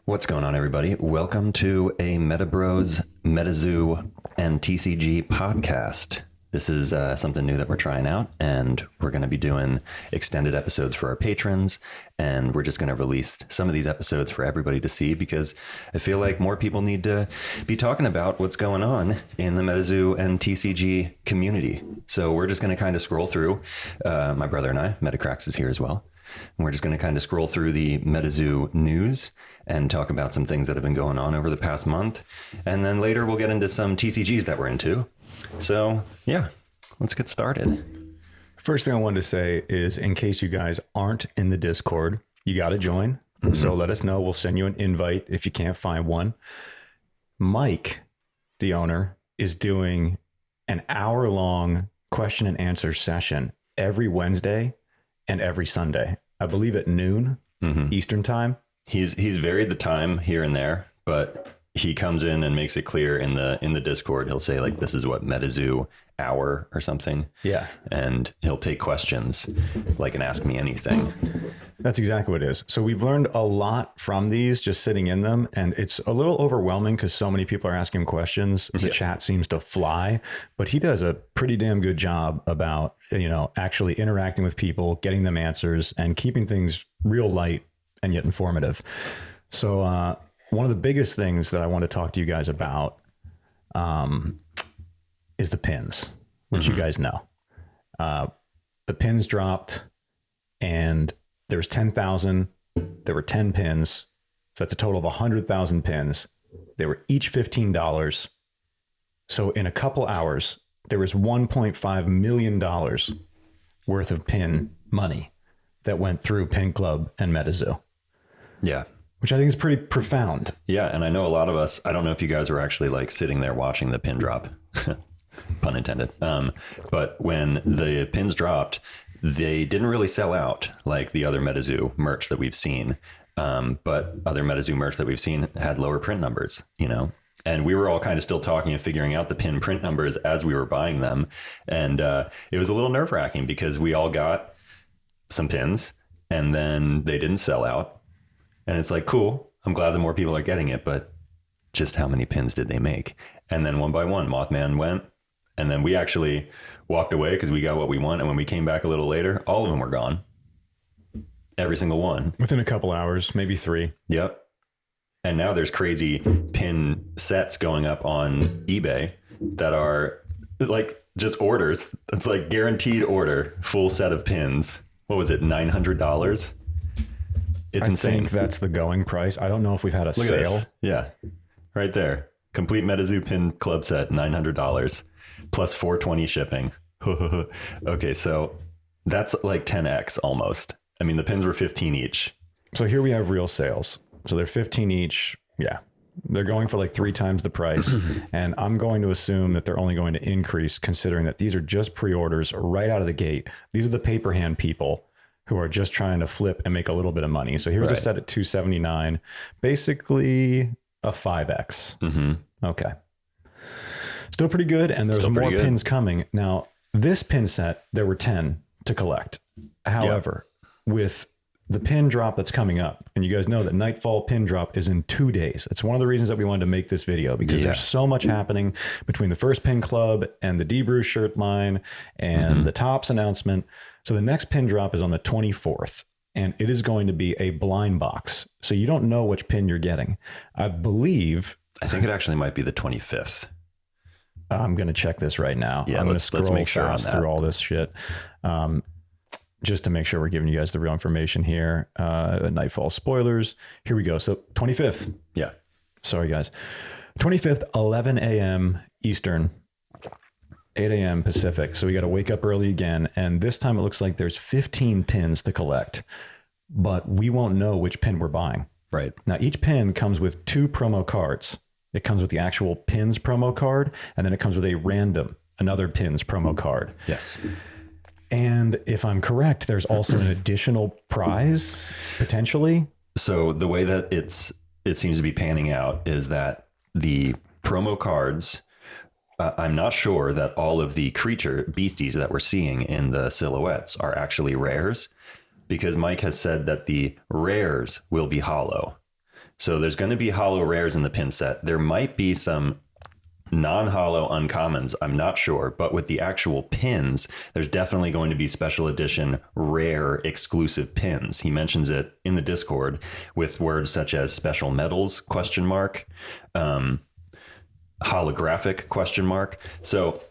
What's going on, everybody? Welcome to a Metabros, MetaZoo, and TCG podcast. This is something new that we're trying out, and we're going to be doing extended episodes for our patrons, and we're just going to release some of these episodes for everybody to see because I feel like more people need to be talking about what's going on in the MetaZoo and TCG community. So we're just going to kind of scroll through. My brother and I, Metacrax, is here as well. And we're just going to kind of scroll through the MetaZoo news and talk about some things that have been going on over the past month. And then later we'll get into some TCGs that we're into. So yeah, let's get started. First thing I wanted to say is, in case you guys aren't in the Discord, you got to join. Mm-hmm. So let us know. We'll send you an invite if you can't find one. Mike, the owner, is doing an hour-long question and answer session every Wednesday and every Sunday, I believe at noon Eastern time. He's varied the time here and there, but he comes in and makes it clear in the Discord. He'll say like, this is what MetaZoo hour or something. Yeah. And he'll take questions like and ask me anything. That's exactly what it is. So we've learned a lot from these just sitting in them, and it's a little overwhelming because so many people are asking questions. The chat seems to fly, but he does a pretty damn good job about, actually interacting with people, getting them answers, and keeping things real light and yet informative. So one of the biggest things that I want to talk to you guys about is the pins, which you guys know. The pins dropped, and there was 10,000. There were 10 pins. So that's a total of 100,000 pins. They were each $15. So in a couple hours, there was $1.5 million worth of pin money that went through Pin Club and MetaZoo. Yeah. Which I think is pretty profound. Yeah. And I know a lot of us, I don't know if you guys were actually like sitting there watching the pin drop, pun intended. But when the pins dropped, they didn't really sell out like the other MetaZoo merch that we've seen. But other MetaZoo merch that we've seen had lower print numbers, and we were all kind of still talking and figuring out the pin print numbers as we were buying them. And it was a little nerve wracking because we all got some pins and then they didn't sell out. And it's like, cool, I'm glad that more people are getting it, but just how many pins did they make? And then one by one, Mothman went, and then we actually walked away because we got what we want. And when we came back a little later, all of them were gone. Every single one. Within a couple hours, maybe 3. Yep. And now there's crazy pin sets going up on eBay that are like just orders. It's like guaranteed order, full set of pins. What was it, $900? It's insane. I think that's the going price. I don't know if we've had a Look sale. At this. Yeah, right there. Complete MetaZoo pin club set, $900 plus $420 shipping. Okay, so that's like 10x almost. I mean, the pins were 15 each. So here we have real sales. So they're 15 each. Yeah. They're going for like 3 times the price. And I'm going to assume that they're only going to increase, considering that these are just pre-orders right out of the gate. These are the paper hand people who are just trying to flip and make a little bit of money. So here's a set at $279, basically a 5x. Okay. Still pretty good. And there's more pins coming. Now, this pin set, there were 10 to collect. However, with the pin drop that's coming up, and you guys know that Nightfall pin drop is in 2 days. It's one of the reasons that we wanted to make this video, because there's so much happening between the first Pin Club and the D-Brew shirt line and the TOPPS announcement. So the next pin drop is on the 24th, and it is going to be a blind box. So you don't know which pin you're getting. I think it actually might be the 25th. I'm going to check this right now. Yeah, I'm going to scroll fast through all this shit. Just to make sure we're giving you guys the real information here. Nightfall spoilers. Here we go. So 25th. Yeah. Sorry, guys. 25th, 11 a.m. Eastern, 8 a.m. Pacific. So we got to wake up early again. And this time it looks like there's 15 pins to collect, but we won't know which pin we're buying. Right. Now, each pin comes with 2 promo cards. It comes with the actual pins promo card, and then it comes with another pins promo card. Yes. And if I'm correct, there's also an additional prize potentially. So the way that it seems to be panning out is that the promo cards, I'm not sure that all of the creature beasties that we're seeing in the silhouettes are actually rares, because Mike has said that the rares will be hollow. So there's going to be holo rares in the pin set. There might be some non-holo uncommons, I'm not sure, but with the actual pins, there's definitely going to be special edition rare exclusive pins. He mentions it in the Discord with words such as special medals, ? Holographic ? So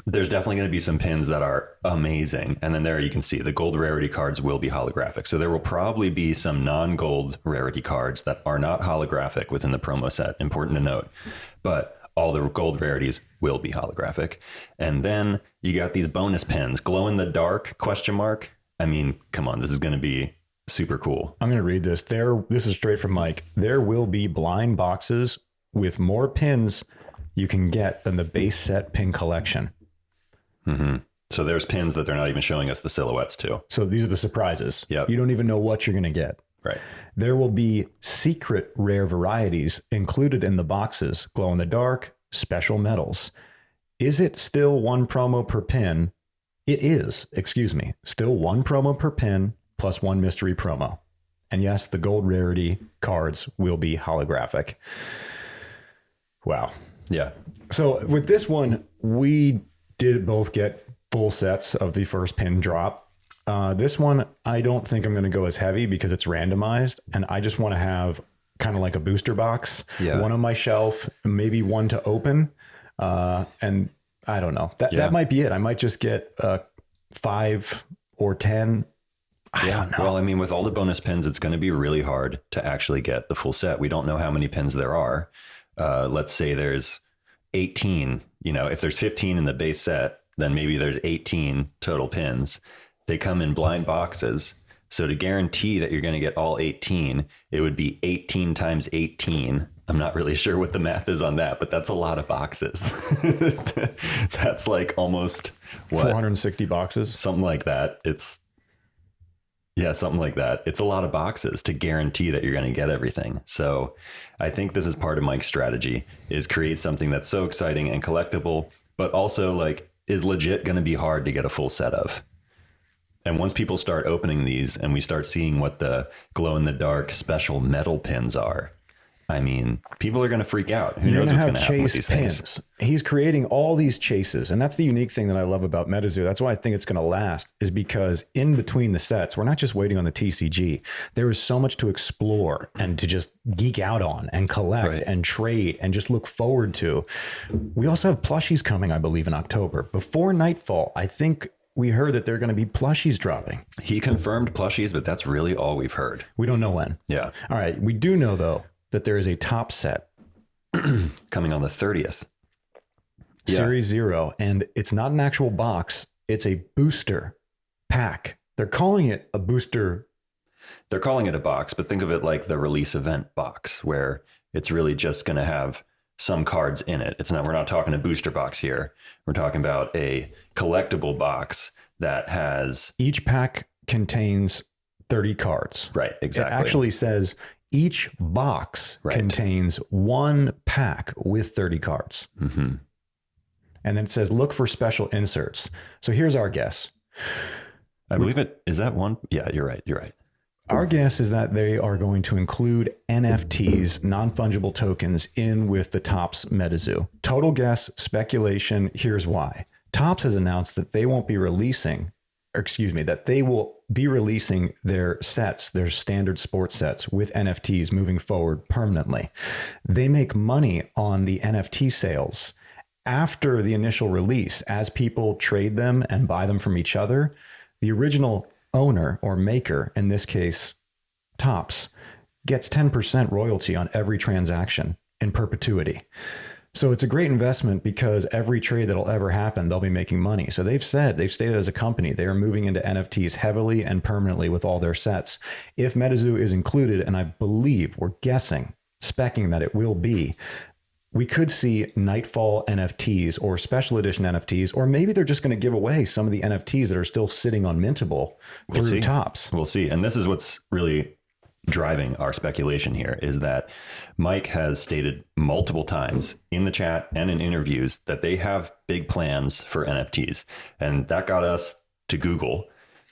there's definitely going to be some pins that are amazing. And then there you can see the gold rarity cards will be holographic. So there will probably be some non-gold rarity cards that are not holographic within the promo set. Important to note. But all the gold rarities will be holographic. And then you got these bonus pins, glow in the dark ? I mean, come on, this is going to be super cool. I'm going to read this. This is straight from Mike. There will be blind boxes with more pins you can get than the base set pin collection. Mm-hmm. So there's pins that they're not even showing us the silhouettes to. So these are the surprises. Yep. You don't even know what you're going to get. Right. There will be secret rare varieties included in the boxes, glow in the dark, special medals. Is it still one promo per pin? It is, still one promo per pin plus one mystery promo. And yes, the gold rarity cards will be holographic. Wow. Yeah. So with this one, we did both get full sets of the first pin drop. This one, I don't think I'm going to go as heavy because it's randomized, and I just want to have kind of like a booster box, one on my shelf, maybe one to open, and I don't know. That might be it. I might just get 5 or 10. I don't know. Well, I mean, with all the bonus pins, it's going to be really hard to actually get the full set. We don't know how many pins there are. Let's say there's 18. You know, if there's 15 in the base set, then maybe there's 18 total pins. They come in blind boxes. So to guarantee that you're going to get all 18, it would be 18 times 18. I'm not really sure what the math is on that, but that's a lot of boxes. That's like almost 460 boxes. Something like that. Something like that. It's a lot of boxes to guarantee that you're going to get everything. So I think this is part of Mike's strategy, is create something that's so exciting and collectible, but also like is legit going to be hard to get a full set of. And once people start opening these and we start seeing what the glow in the dark special metal pins are, I mean, people are going to freak out. Who knows what's going to happen with these things? He's creating all these chases. And that's the unique thing that I love about MetaZoo. That's why I think it's going to last, is because in between the sets, we're not just waiting on the TCG. There is so much to explore and to just geek out on and collect and trade and just look forward to. We also have plushies coming, I believe, in October. Before Nightfall, I think we heard that there are going to be plushies dropping. He confirmed plushies, but that's really all we've heard. We don't know when. Yeah. All right. We do know, though, that there is a top set coming on the 30th. Series 0. And it's not an actual box. It's a booster pack. They're calling it a booster. They're calling it a box, but think of it like the release event box, where it's really just going to have some cards in it. We're not talking a booster box here. We're talking about a collectible box that has... Each pack contains 30 cards. Right, exactly. It actually says each box contains one pack with 30 cards. Mm-hmm. And then it says, look for special inserts. So here's our guess. I believe it. Is that one? Yeah, you're right. You're right. Our guess is that they are going to include NFTs, non-fungible tokens, in with the TOPPS MetaZoo. Total guess, speculation. Here's why. TOPPS has announced that they will be releasing their sets, their standard sports sets with NFTs moving forward permanently. They make money on the NFT sales after the initial release. As people trade them and buy them from each other, the original owner or maker, in this case TOPPS, gets 10% royalty on every transaction in perpetuity. So it's a great investment because every trade that'll ever happen, they'll be making money. So they've stated as a company, they are moving into NFTs heavily and permanently with all their sets. If MetaZoo is included, and I believe we're specking that it will be, we could see Nightfall NFTs or special edition NFTs, or maybe they're just going to give away some of the NFTs that are still sitting on Mintable through TOPPS. We'll see. And this is what's really driving our speculation here, is that Mike has stated multiple times in the chat and in interviews that they have big plans for NFTs. And that got us to Google,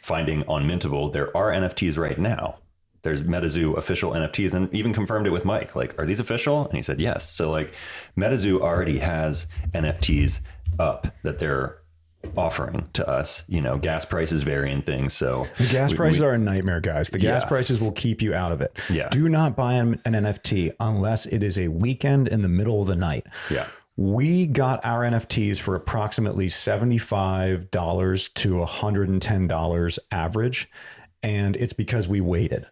finding on Mintable there are NFTs right now. there's MetaZoo official NFTs, and even confirmed it with Mike. Like, are these official? And he said yes. So like MetaZoo already has NFTs up that they're offering to us. You know, gas prices vary and things. So the gas prices are a nightmare, guys. The gas prices will keep you out of it. Yeah. Do not buy an NFT unless it is a weekend in the middle of the night. Yeah. We got our NFTs for approximately $75 to $110 average. And it's because we waited.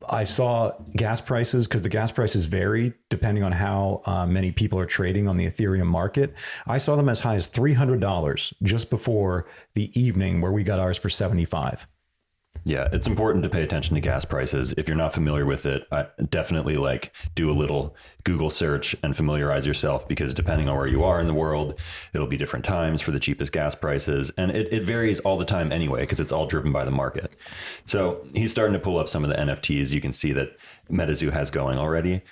I saw gas prices, because the gas prices vary depending on how many people are trading on the Ethereum market. I saw them as high as $300 just before the evening where we got ours for $75. Yeah, it's important to pay attention to gas prices. If you're not familiar with it, I definitely like do a little Google search and familiarize yourself, because depending on where you are in the world, it'll be different times for the cheapest gas prices. And it varies all the time anyway, because it's all driven by the market. So he's starting to pull up some of the NFTs you can see that MetaZoo has going already.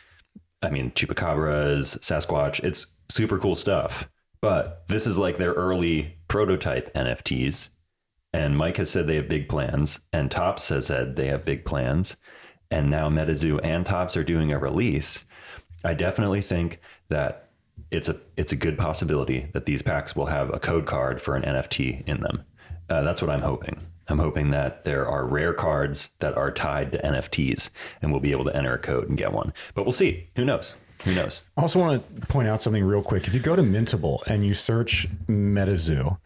I mean, Chupacabras, Sasquatch, it's super cool stuff. But this is like their early prototype NFTs. And Mike has said they have big plans, and TOPPS has said they have big plans. And now MetaZoo and TOPPS are doing a release. I definitely think that it's a good possibility that these packs will have a code card for an NFT in them. That's what I'm hoping. I'm hoping that there are rare cards that are tied to NFTs, and we'll be able to enter a code and get one. But we'll see. Who knows? Who knows? I also want to point out something real quick. If you go to Mintable and you search MetaZoo,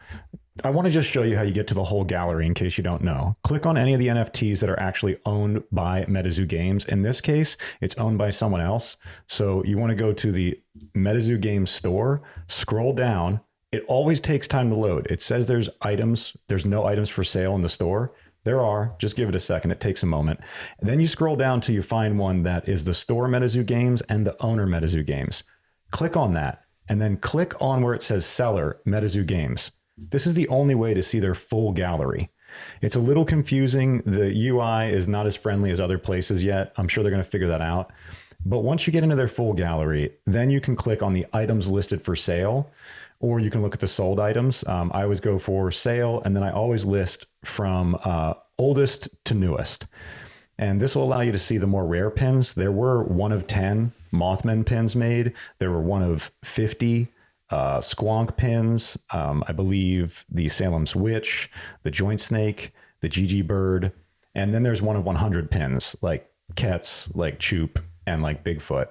I want to just show you how you get to the whole gallery in case you don't know. Click on any of the NFTs that are actually owned by MetaZoo Games. In this case, it's owned by someone else. So you want to go to the MetaZoo Games store, scroll down. It always takes time to load. It says there's items. There's no items for sale in the store. There are. Just give it a second. It takes a moment. And then you scroll down till you find one that is the store MetaZoo Games and the owner MetaZoo Games. Click on that, and then click on where it says seller MetaZoo Games. This is the only way to see their full gallery. It's a little confusing. The UI is not as friendly as other places yet. I'm sure they're going to figure that out. But once you get into their full gallery, then you can click on the items listed for sale, or you can look at the sold items. I always go for sale, and then I always list from oldest to newest. And this will allow you to see the more rare pins. There were 1 of 10 Mothman pins made. There were 1 of 50 Squonk pins, I believe the Salem's Witch, the Joint Snake, the Gigi Bird, and then there's 1 of 100 pins like Kets, like Choop, and like Bigfoot.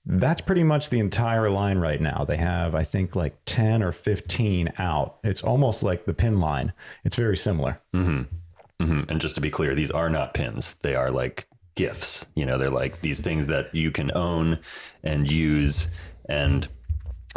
That's pretty much the entire line right now. They have, I think, like 10 or 15 out. It's almost like the pin line. It's very similar. Mm-hmm. Mm-hmm. And just to be clear, these are not pins. They are like gifts. You know, they're like these things that you can own and use, and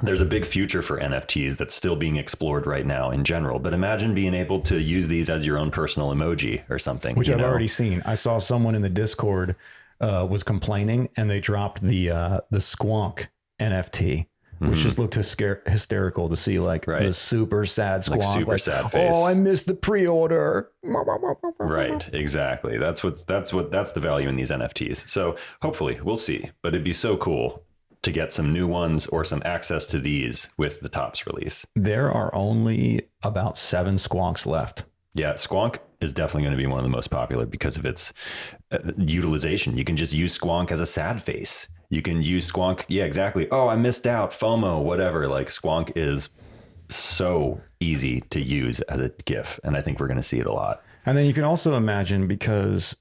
there's a big future for NFTs that's still being explored right now in general. But imagine being able to use these as your own personal emoji or something. Which I've already seen. I saw someone in the Discord was complaining, and they dropped the Squonk NFT, which just looked hysterical to see, like the super sad Squonk. Like super sad face. Oh, I missed the pre-order. Right, exactly. That's the value in these NFTs. So hopefully we'll see. But it'd be so cool to get some new ones or some access to these with the TOPPS release. There are only about 7 Squonks left. Yeah, Squonk is definitely going to be one of the most popular because of its utilization. You can just use Squonk as a sad face. You can use Squonk. Yeah, exactly. Oh, I missed out. FOMO, whatever. Like Squonk is so easy to use as a GIF. And I think we're going to see it a lot. And then you can also imagine, because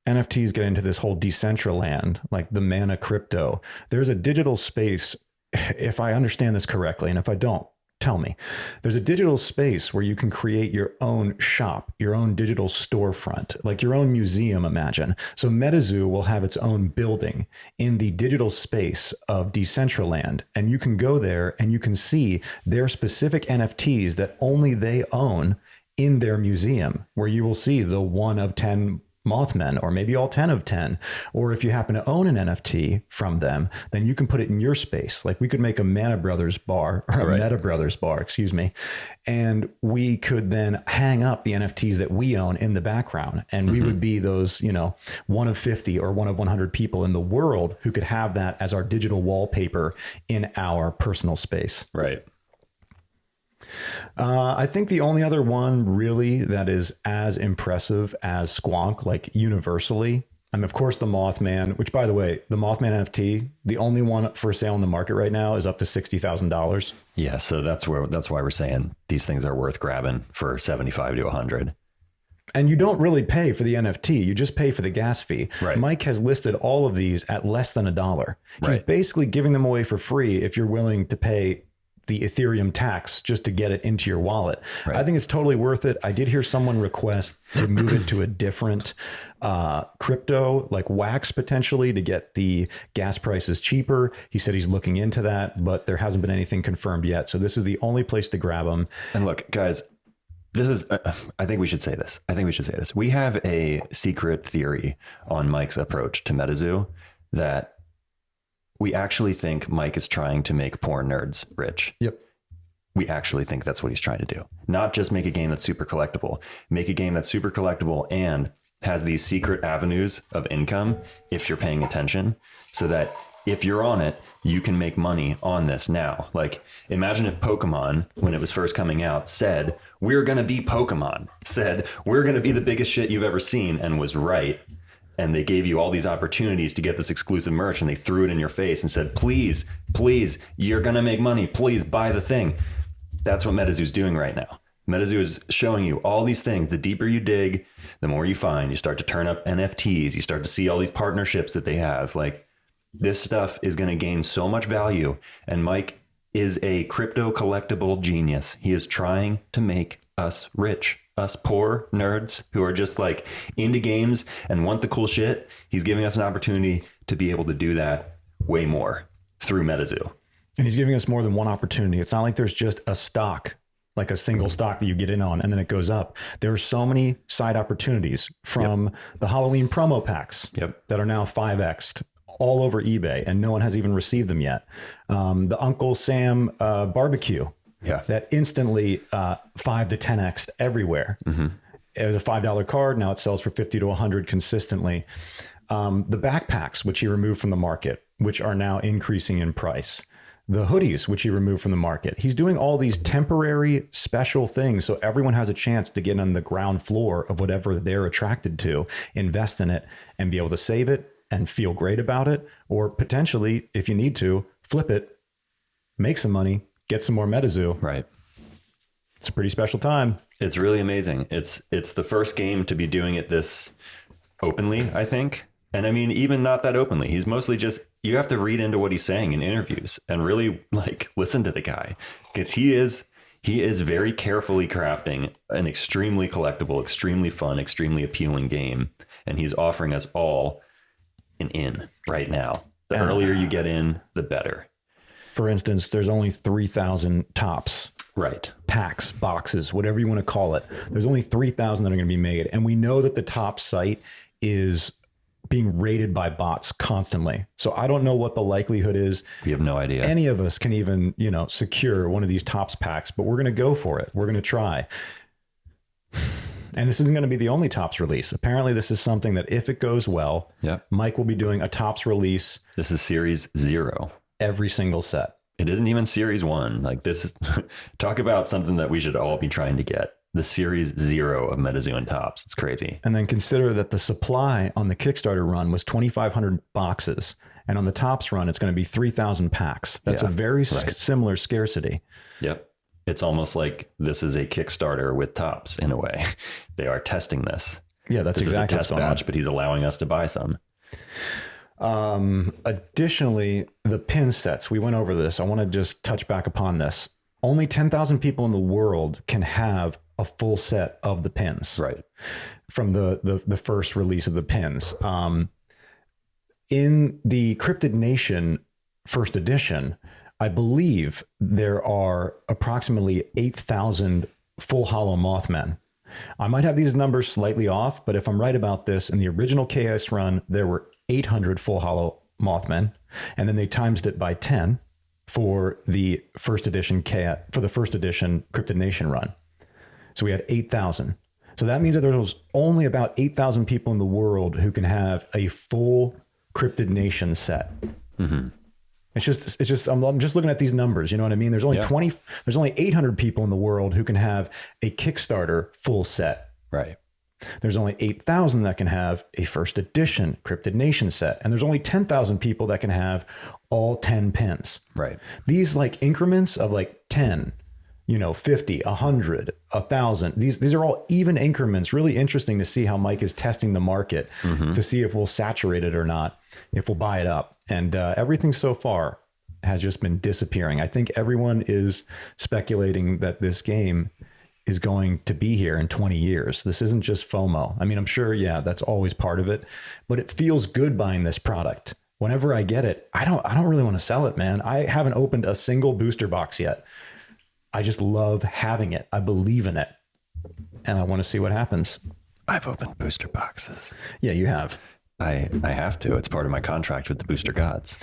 NFTs get into this whole Decentraland, like the Mana crypto, there's a digital space, if I understand this correctly, and if I don't, tell me. There's a digital space where you can create your own shop, your own digital storefront, like your own museum, imagine. So MetaZoo will have its own building in the digital space of Decentraland, and you can go there and you can see their specific NFTs that only they own in their museum, where you will see the 1 of 10 Mothmen, or maybe all 10 of 10. Or if you happen to own an NFT from them, then you can put it in your space. Like we could make a Mana Brothers bar, or a Meta Brothers bar, excuse me. And we could then hang up the NFTs that we own in the background. And we would be those, 1 of 50 or 1 of 100 people in the world who could have that as our digital wallpaper in our personal space. Right. I think the only other one really that is as impressive as Squonk, like universally, I mean, of course, the Mothman, which by the way, the Mothman NFT, the only one for sale in the market right now is up to $60,000. Yeah, so that's why we're saying these things are worth grabbing for 75 to 100. And you don't really pay for the NFT. You just pay for the gas fee. Right. Mike has listed all of these at less than $1. He's Right. basically giving them away for free if you're willing to pay the Ethereum tax just to get it into your wallet. Right. I think it's totally worth it. I did hear someone request to move it to a different crypto, like Wax potentially, to get the gas prices cheaper. He said he's looking into that, but there hasn't been anything confirmed yet. So this is the only place to grab them. And look, guys, this is, I think we should say this. We have a secret theory on Mike's approach to MetaZoo that we actually think Mike is trying to make porn nerds rich. Yep. We actually think that's what he's trying to do. Not just make a game that's super collectible, make a game that's super collectible and has these secret avenues of income if you're paying attention, so that if you're on it, you can make money on this now. Like, imagine if Pokemon, when it was first coming out, said, we're going to be Pokemon, said, we're going to be the biggest shit you've ever seen, and was right. And they gave you all these opportunities to get this exclusive merch, and they threw it in your face and said, please, you're going to make money. Please buy the thing. That's what MetaZoo's doing right now. MetaZoo is showing you all these things. The deeper you dig, the more you find. You start to turn up NFTs. You start to see all these partnerships that they have. Like, this stuff is going to gain so much value. And Mike is a crypto collectible genius. He is trying to make us rich. Us poor nerds who are just like into games and want the cool shit. He's giving us an opportunity to be able to do that way more through MetaZoo. And he's giving us more than one opportunity. It's not like there's just a stock, like a single stock that you get in on and then it goes up. There are so many side opportunities from the Halloween promo packs that are now 5x'd all over eBay and no one has even received them yet. The Uncle Sam barbecue. Yeah, that instantly 5 to 10x everywhere. Mm-hmm. It was a $5 card. Now it sells for 50 to 100 consistently. The backpacks, which he removed from the market, which are now increasing in price. The hoodies, which he removed from the market. He's doing all these temporary special things so everyone has a chance to get on the ground floor of whatever they're attracted to, invest in it, and be able to save it and feel great about it, or potentially, if you need to, flip it, make some money, get some more MetaZoo. Right. It's a pretty special time. It's really amazing. It's the first game to be doing it this openly, I think. And I mean, even not that openly. He's mostly just, you have to read into what he's saying in interviews and really like listen to the guy, because he is very carefully crafting an extremely collectible, extremely fun, extremely appealing game. And he's offering us all an in right now. The earlier you get in, the better. For instance, there's only 3,000 TOPPS. Right. Packs, boxes, whatever you want to call it. There's only 3,000 that are going to be made. And we know that the TOPPS site is being raided by bots constantly. So I don't know what the likelihood is. We have no idea. Any of us can even, secure one of these TOPPS packs, but we're going to go for it. We're going to try. And this isn't going to be the only TOPPS release. Apparently, this is something that if it goes well, Mike will be doing a TOPPS release. This is Series 0. Every single set. It isn't even Series 1. Like, this is talk about something that we should all be trying to get. The Series 0 of MetaZoo and TOPPS. It's crazy. And then consider that the supply on the Kickstarter run was 2,500 boxes. And on the TOPPS run, it's going to be 3,000 packs. That's a very similar scarcity. Yep. It's almost like this is a Kickstarter with TOPPS in a way. They are testing this. Yeah, that's this exactly is a test batch, but he's allowing us to buy some. Additionally, the pin sets, we went over this. I want to just touch back upon this. Only 10,000 people in the world can have a full set of the pins. Right. From the first release of the pins. In the Cryptid Nation first edition, I believe there are approximately 8,000 full hollow Mothmen. I might have these numbers slightly off, but if I'm right about this, in the original KS run, there were 800 full hollow Mothmen, and then they times it by 10 for the first edition Cryptid Nation run. So we had 8,000. So that means that there was only about 8,000 people in the world who can have a full Cryptid Nation set. Mm-hmm. I'm just looking at these numbers. You know what I mean? There's only 20, there's only 800 people in the world who can have a Kickstarter full set. Right. There's only 8,000 that can have a first edition Cryptid Nation set. And there's only 10,000 people that can have all 10 pins. Right. These like increments of like 10, 50, 100, 1,000. These are all even increments. Really interesting to see how Mike is testing the market to see if we'll saturate it or not, if we'll buy it up. And everything so far has just been disappearing. I think everyone is speculating that this game is going to be here in 20 years. This isn't just FOMO. I mean, I'm sure, that's always part of it, but it feels good buying this product. Whenever I get it, I don't really want to sell it, man. I haven't opened a single booster box yet. I just love having it. I believe in it, and I want to see what happens. I've opened booster boxes. Yeah, you have. I have to. It's part of my contract with the booster gods.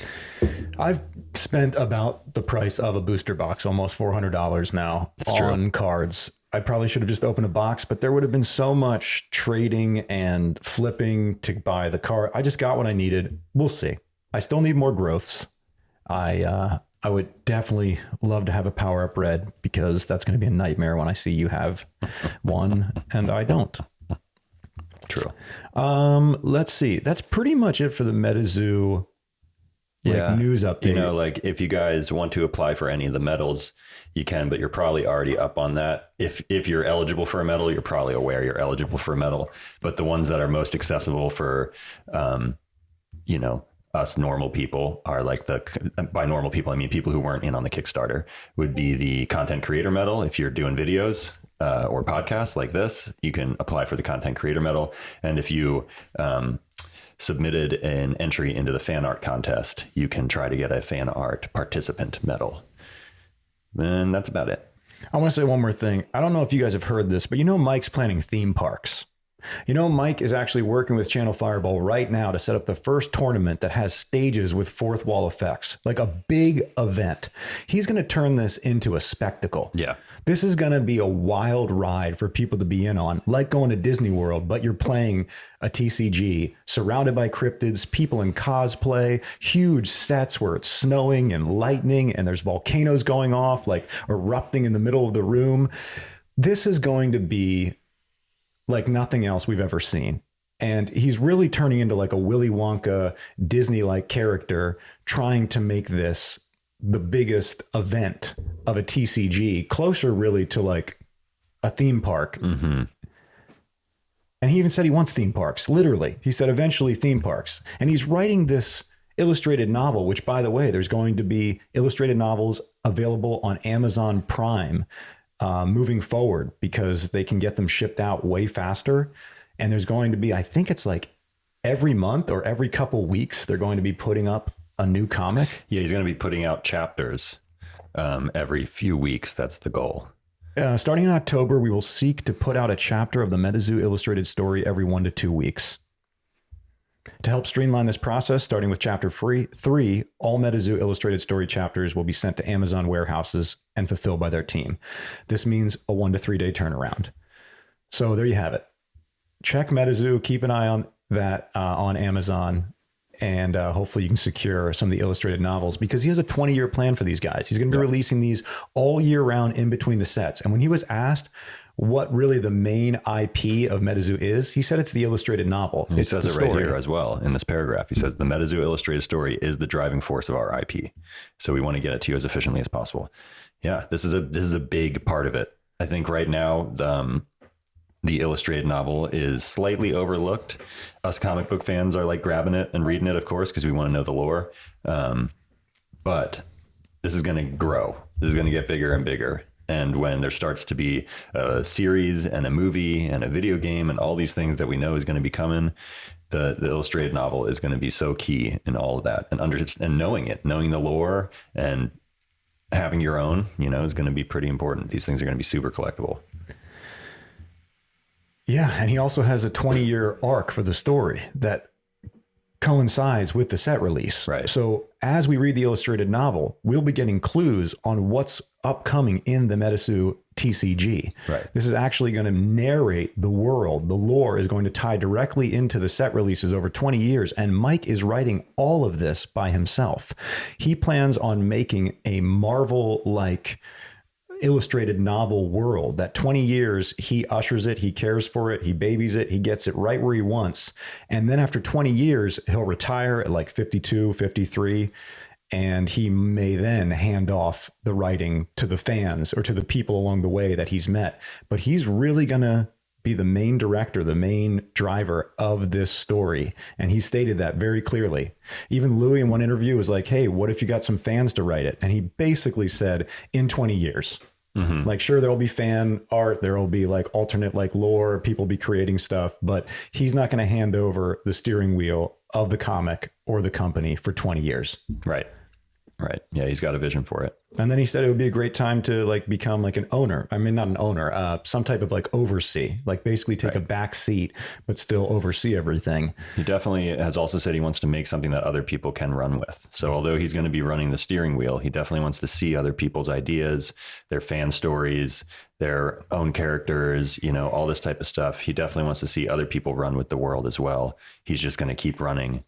I've spent about the price of a booster box, almost $400 now on cards. I probably should have just opened a box, but there would have been so much trading and flipping to buy the card. I just got what I needed. We'll see. I still need more growths. I would definitely love to have a power up red, because that's going to be a nightmare when I see you have one and I don't. True. Let's see. That's pretty much it for the MetaZoo news update. Like if you guys want to apply for any of the medals, you can, but you're probably already up on that. If you're eligible for a medal, you're probably aware you're eligible for a medal. But the ones that are most accessible for, us normal people are like by normal people, I mean people who weren't in on the Kickstarter, would be the content creator medal. If you're doing videos or podcasts like this, you can apply for the content creator medal. And if you submitted an entry into the fan art contest, you can try to get a fan art participant medal. And that's about it. I want to say one more thing. I don't know if you guys have heard this, but Mike's planning theme parks. Mike is actually working with Channel Fireball right now to set up the first tournament that has stages with fourth wall effects, like a big event. He's going to turn this into a spectacle. Yeah. This is going to be a wild ride for people to be in on, like going to Disney World, but you're playing a TCG surrounded by cryptids, people in cosplay, huge sets where it's snowing and lightning and there's volcanoes going off, like erupting in the middle of the room. This is going to be like nothing else we've ever seen. And he's really turning into like a Willy Wonka Disney-like character, trying to make this the biggest event of a TCG, closer really to like a theme park. Mm-hmm. And he even said he wants theme parks, literally. He said eventually theme parks. And he's writing this illustrated novel, which, by the way, there's going to be illustrated novels available on Amazon Prime moving forward, because they can get them shipped out way faster. And there's going to be, I think it's like every month or every couple weeks, they're going to be putting up a new comic. Yeah, he's going to be putting out chapters every few weeks. That's the goal. Starting in October, we will seek to put out a chapter of the MetaZoo illustrated story every 1 to 2 weeks. To help streamline this process, starting with chapter 3, all MetaZoo illustrated story chapters will be sent to Amazon warehouses and fulfilled by their team. This means a 1 to 3 day turnaround. So there you have it. Check MetaZoo, keep an eye on that on Amazon, and hopefully you can secure some of the illustrated novels, because he has a 20-year plan for these guys. He's going to be releasing these all year round in between the sets. And when he was asked what really the main IP of MetaZoo is, he said it's the illustrated novel. He says it right here as well in this paragraph. He says the MetaZoo illustrated story is the driving force of our IP. So we want to get it to you as efficiently as possible. Yeah, this is a big part of it. I think right now the illustrated novel is slightly overlooked. Us comic book fans are like grabbing it and reading it, of course, because we want to know the lore. But this is going to grow. This is going to get bigger and bigger. And when there starts to be a series and a movie and a video game and all these things that we know is going to be coming, the illustrated novel is going to be so key in all of that. And knowing the lore and having your own, is going to be pretty important. These things are going to be super collectible. Yeah, and he also has a 20-year arc for the story that coincides with the set release. Right. So as we read the illustrated novel, we'll be getting clues on what's upcoming in the MetaZoo TCG. Right. This is actually going to narrate the world. The lore is going to tie directly into the set releases over 20 years. And Mike is writing all of this by himself. He plans on making a Marvel-like illustrated novel world that 20 years he ushers it, he cares for it, he babies it, he gets it right where he wants. And then after 20 years, he'll retire at like 52, 53. And he may then hand off the writing to the fans or to the people along the way that he's met. But he's really going to be the main director, the main driver of this story. And he stated that very clearly. Even Louis in one interview was like, hey, what if you got some fans to write it? And he basically said, in 20 years. Mm-hmm. Like, sure, there will be fan art. There will be like alternate like lore. People be creating stuff. But he's not going to hand over the steering wheel of the comic or the company for 20 years. Right. Right. Yeah, he's got a vision for it. And then he said it would be a great time to like become like an owner. I mean, not an owner, some type of like oversee, like basically take a back seat, but still oversee everything. He definitely has also said he wants to make something that other people can run with. So although he's going to be running the steering wheel, he definitely wants to see other people's ideas, their fan stories, their own characters, you know, all this type of stuff. He definitely wants to see other people run with the world as well. He's just going to keep running.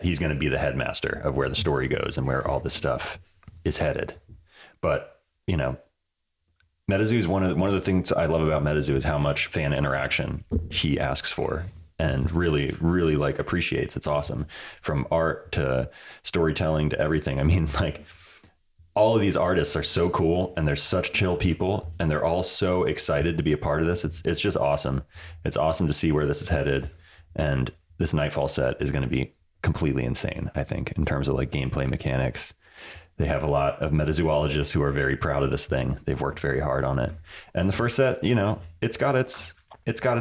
He's going to be the headmaster of where the story goes and where all this stuff is headed. But, you know, MetaZoo is one of the things I love about MetaZoo is how much fan interaction he asks for and really, really like appreciates. It's awesome. From art to storytelling to everything. I mean, like all of these artists are so cool and they're such chill people and they're all so excited to be a part of this. It's just awesome. It's awesome to see where this is headed. And this Nightfall set is going to be completely insane, I think, in terms of like gameplay mechanics. They have a lot of metazoologists who are very proud of this thing. They've worked very hard on it. And the first set, you know, it's got its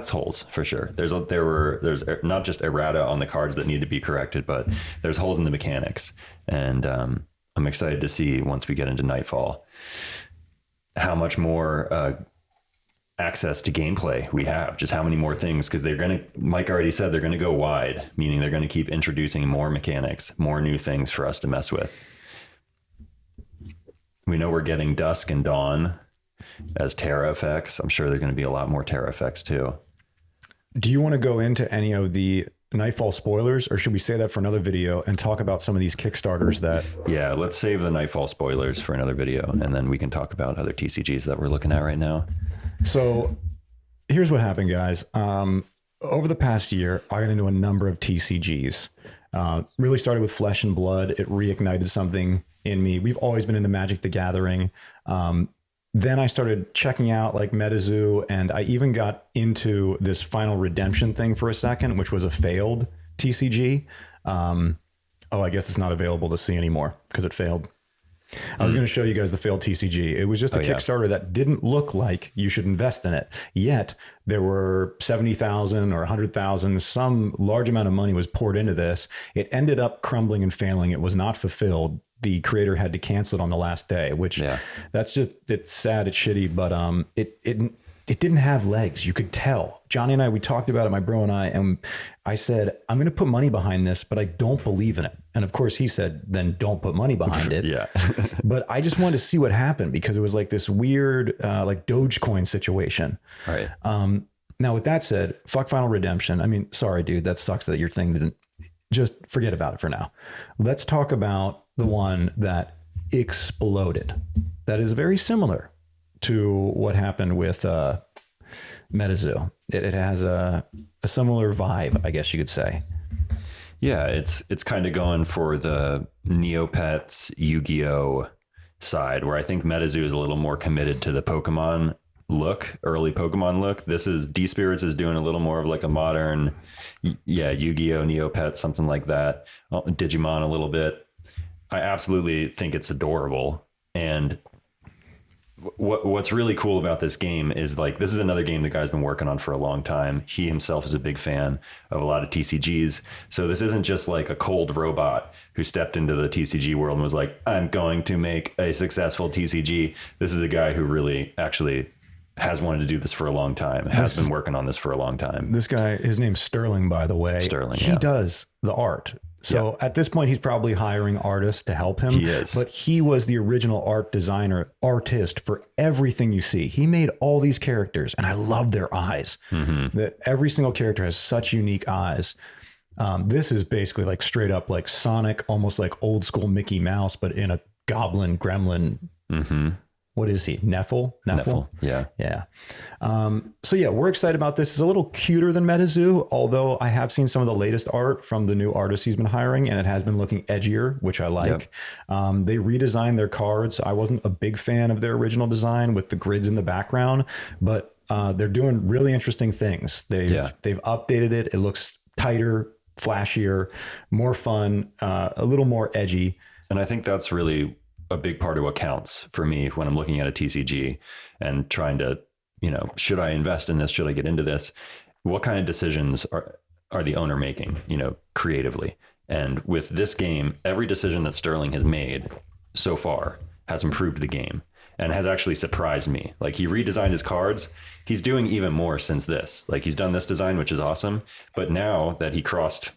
holes for sure. There's not just errata on the cards that need to be corrected, but there's holes in the mechanics. And I'm excited to see once we get into Nightfall how much more access to gameplay we have, just how many more things, because Mike already said they're going to go wide, meaning they're going to keep introducing more mechanics, more new things for us to mess with. We know we're getting Dusk and Dawn as Terra effects. I'm sure there's going to be a lot more Terra effects too. Do you want to go into any of the Nightfall spoilers, or should we say that for another video and talk about some of these Kickstarters that... Yeah, let's save the Nightfall spoilers for another video, and then we can talk about other TCGs that we're looking at right now. So here's what happened, guys. Over the past year, I got into a number of TCGs. Really started with Flesh and Blood. It reignited something in me. We've always been into Magic the Gathering. Then I started checking out like MetaZoo, and I even got into this Final Redemption thing for a second, which was a failed TCG. I guess it's not available to see anymore because it failed. I was going to show you guys the failed TCG. It was just a Kickstarter that didn't look like you should invest in it. Yet there were 70,000 or 100,000, some large amount of money was poured into this. It ended up crumbling and failing. It was not fulfilled. The creator had to cancel it on the last day, which that's just, it's sad, it's shitty, but it didn't have legs. You could tell. Johnny and I, we talked about it, my bro and I said, I'm going to put money behind this, but I don't believe in it. And of course he said, then don't put money behind it. Yeah. But I just wanted to see what happened because it was like this weird, like Dogecoin situation. Right. Now with that said, fuck Final Redemption. I mean, sorry, dude, that sucks that your thing didn't, just forget about it for now. Let's talk about the one that exploded. That is very similar to what happened with MetaZoo. It has a similar vibe, I guess you could say. Yeah, it's kind of going for the Neopets Yu-Gi-Oh side, where I think MetaZoo is a little more committed to the Pokemon look, early Pokemon look. This is D-Spirits is doing a little more of like a modern, Yu-Gi-Oh, Neopets, something like that. Digimon a little bit. I absolutely think it's adorable. And what's really cool about this game is like, this is another game the guy's been working on for a long time. He himself is a big fan of a lot of TCGs. So this isn't just like a cold robot who stepped into the TCG world and was like, I'm going to make a successful TCG. This is a guy who really actually has wanted to do this for a long time, has been working on this for a long time. This guy, his name's Sterling, by the way. Sterling, he does the art. So at this point, he's probably hiring artists to help him. He is. But he was the original artist for everything you see. He made all these characters, and I love their eyes. That every single character has such unique eyes. This is basically like straight up like Sonic, almost like old school Mickey Mouse, but in a goblin gremlin. What is he? Neffel? Yeah. Yeah. So yeah, we're excited about this. It's a little cuter than MetaZoo, although I have seen some of the latest art from the new artists he's been hiring, and it has been looking edgier, which I like. They redesigned their cards. I wasn't a big fan of their original design with the grids in the background, but they're doing really interesting things. They've updated it. It looks tighter, flashier, more fun, a little more edgy. And I think that's really a big part of what counts for me when I'm looking at a TCG and trying to, should I invest in this? Should I get into this? What kind of decisions are the owner making, creatively? And with this game, every decision that Sterling has made so far has improved the game and has actually surprised me. Like, he redesigned his cards. He's doing even more since this. Like, he's done this design, which is awesome. But now that he crossed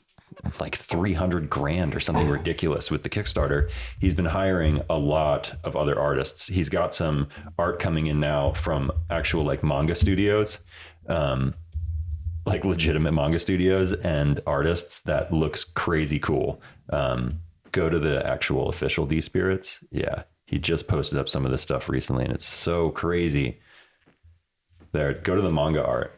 like 300 grand or something ridiculous with the Kickstarter, he's been hiring a lot of other artists. He's got some art coming in now from actual like manga studios, like legitimate manga studios and artists that looks crazy cool. Go to the actual official D-Spirits. Yeah. He just posted up some of this stuff recently and it's so crazy. There, go to the manga art.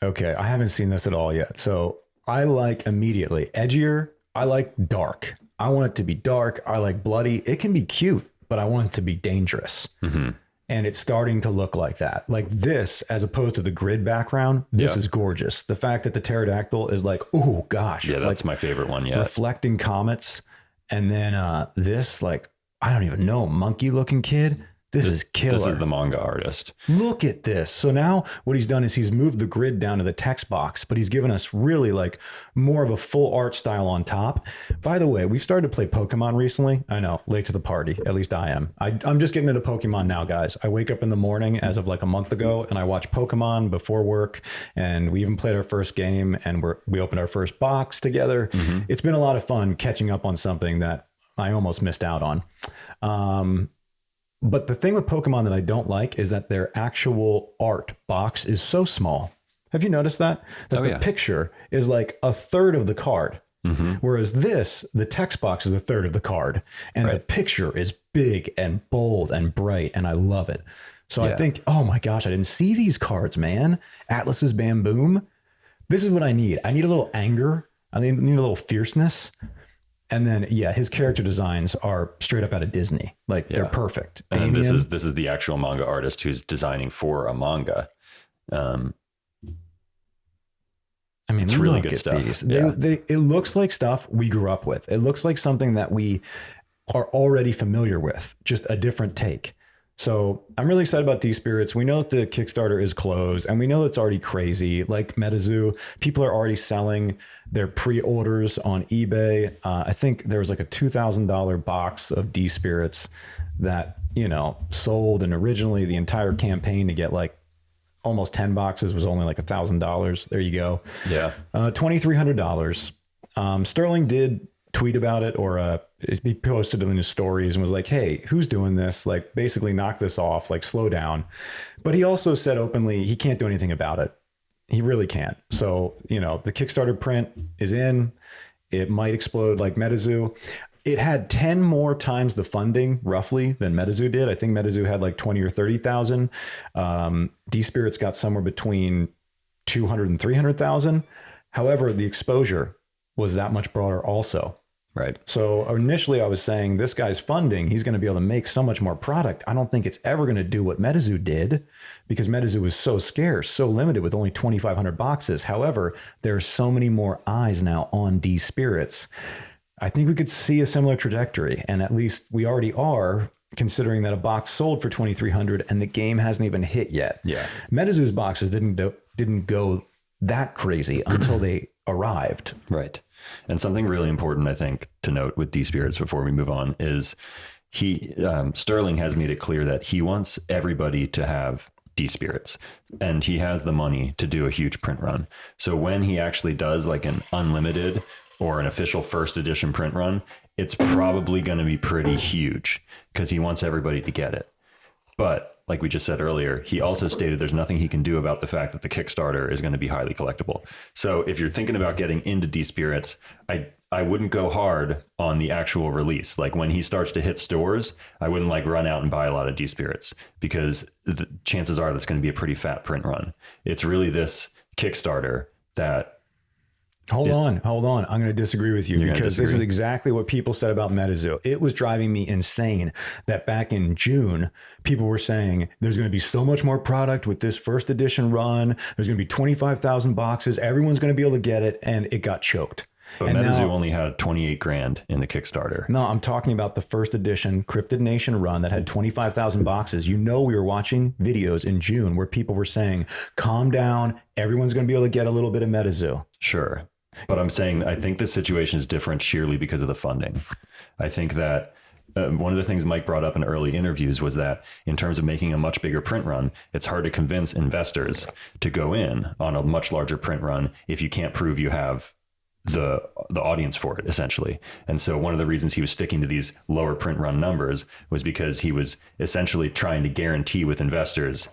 Okay. I haven't seen this at all yet. So I like immediately edgier. I like dark. I want it to be dark. I like bloody. It can be cute, but I want it to be dangerous. And it's starting to look like that. Like this, as opposed to the grid background, this is gorgeous. The fact that the pterodactyl is like, oh gosh. Yeah, that's my favorite one. Yeah. Reflecting comets. And then this, like, I don't even know, monkey looking kid. This is killer. This is the manga artist. Look at this. So now what he's done is he's moved the grid down to the text box, but he's given us really like more of a full art style on top. By the way, we've started to play Pokemon recently. I know, late to the party. At least I am. I'm just getting into Pokemon now, guys. I wake up in the morning as of like a month ago and I watch Pokemon before work. And we even played our first game and we opened our first box together. It's been a lot of fun catching up on something that I almost missed out on. But the thing with Pokemon that I don't like is that their actual art box is so small. Have you noticed that? That the picture is like a third of the card. Whereas this, the text box is a third of the card. And the picture is big and bold and bright. And I love it. So I think, oh my gosh, I didn't see these cards, man. Atlas's Bamboom. This is what I need. I need a little anger. I need a little fierceness. And then, his character designs are straight up out of Disney. Like they're perfect. And this is the actual manga artist who's designing for a manga. I mean, it's really good stuff. These. It looks like stuff we grew up with. It looks like something that we are already familiar with, just a different take. So I'm really excited about D-Spirits. We know that the Kickstarter is closed and we know it's already crazy. Like MetaZoo, people are already selling their pre-orders on eBay. I think there was like a $2,000 box of D-Spirits that, sold. And originally the entire campaign to get like almost 10 boxes was only like $1,000. There you go. Yeah. $2,300. Sterling did tweet about it, or he posted it in his stories and was like, hey, who's doing this? Like, basically knock this off, like slow down. But he also said openly he can't do anything about it. He really can't. So, the Kickstarter print is in. It might explode like MetaZoo. It had 10 more times the funding roughly than MetaZoo did. I think MetaZoo had like 20 or 30,000. D-Spirits got somewhere between 200 and 300,000. However, the exposure was that much broader also. Right. So initially I was saying this guy's funding, he's going to be able to make so much more product. I don't think it's ever going to do what MetaZoo did, because MetaZoo was so scarce, so limited with only 2,500 boxes. However, there are so many more eyes now on D-Spirits. I think we could see a similar trajectory, and at least we already are, considering that a box sold for 2,300 and the game hasn't even hit yet. Yeah. MetaZoo's boxes didn't go that crazy until they arrived. Right. And something really important, I think, to note with D-Spirits before we move on is Sterling has made it clear that he wants everybody to have D-Spirits, and he has the money to do a huge print run. So when he actually does like an unlimited or an official first edition print run, it's probably going to be pretty huge because he wants everybody to get it. But like we just said earlier, he also stated there's nothing he can do about the fact that the Kickstarter is going to be highly collectible. So if you're thinking about getting into D-Spirits, I wouldn't go hard on the actual release. Like when he starts to hit stores, I wouldn't like run out and buy a lot of D-Spirits because the chances are that's going to be a pretty fat print run. It's really this Kickstarter that... Hold on. I'm going to disagree with you because this is exactly what people said about MetaZoo. It was driving me insane that back in June, people were saying there's going to be so much more product with this first edition run. There's going to be 25,000 boxes. Everyone's going to be able to get it. And it got choked. But MetaZoo only had 28 grand in the Kickstarter. No, I'm talking about the first edition Cryptid Nation run that had 25,000 boxes. You know, we were watching videos in June where people were saying, calm down. Everyone's going to be able to get a little bit of MetaZoo. Sure. But I'm saying, I think the situation is different sheerly because of the funding. I think that one of the things Mike brought up in early interviews was that in terms of making a much bigger print run, it's hard to convince investors to go in on a much larger print run if you can't prove you have the audience for it, essentially. And so one of the reasons he was sticking to these lower print run numbers was because he was essentially trying to guarantee with investors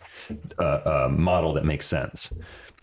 a model that makes sense.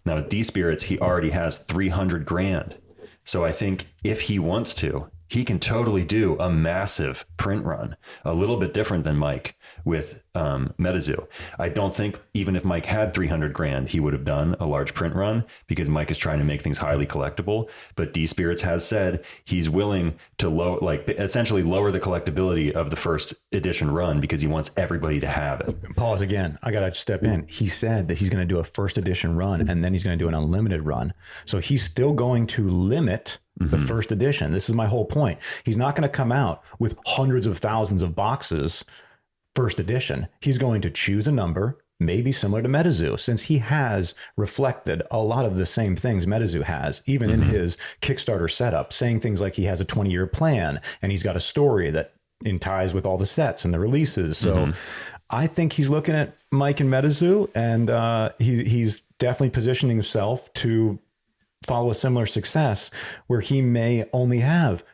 Now with D-Spirits, he already has 300 grand. So I think if he wants to, he can totally do a massive print run, a little bit different than Mike with MetaZoo. I don't think even if Mike had 300 grand, he would have done a large print run because Mike is trying to make things highly collectible. But D-Spirits has said he's willing to essentially lower the collectability of the first edition run because he wants everybody to have it. Pause again. I got to step in. He said that he's going to do a first edition run and then he's going to do an unlimited run. So he's still going to limit the first edition. This is my whole point. He's not going to come out with hundreds of thousands of boxes first edition. He's going to choose a number, maybe similar to MetaZoo, since he has reflected a lot of the same things MetaZoo has, even in his Kickstarter setup, saying things like he has a 20-year plan and he's got a story that in ties with all the sets and the releases. So I think he's looking at Mike and MetaZoo, and he's definitely positioning himself to follow a similar success where he may only have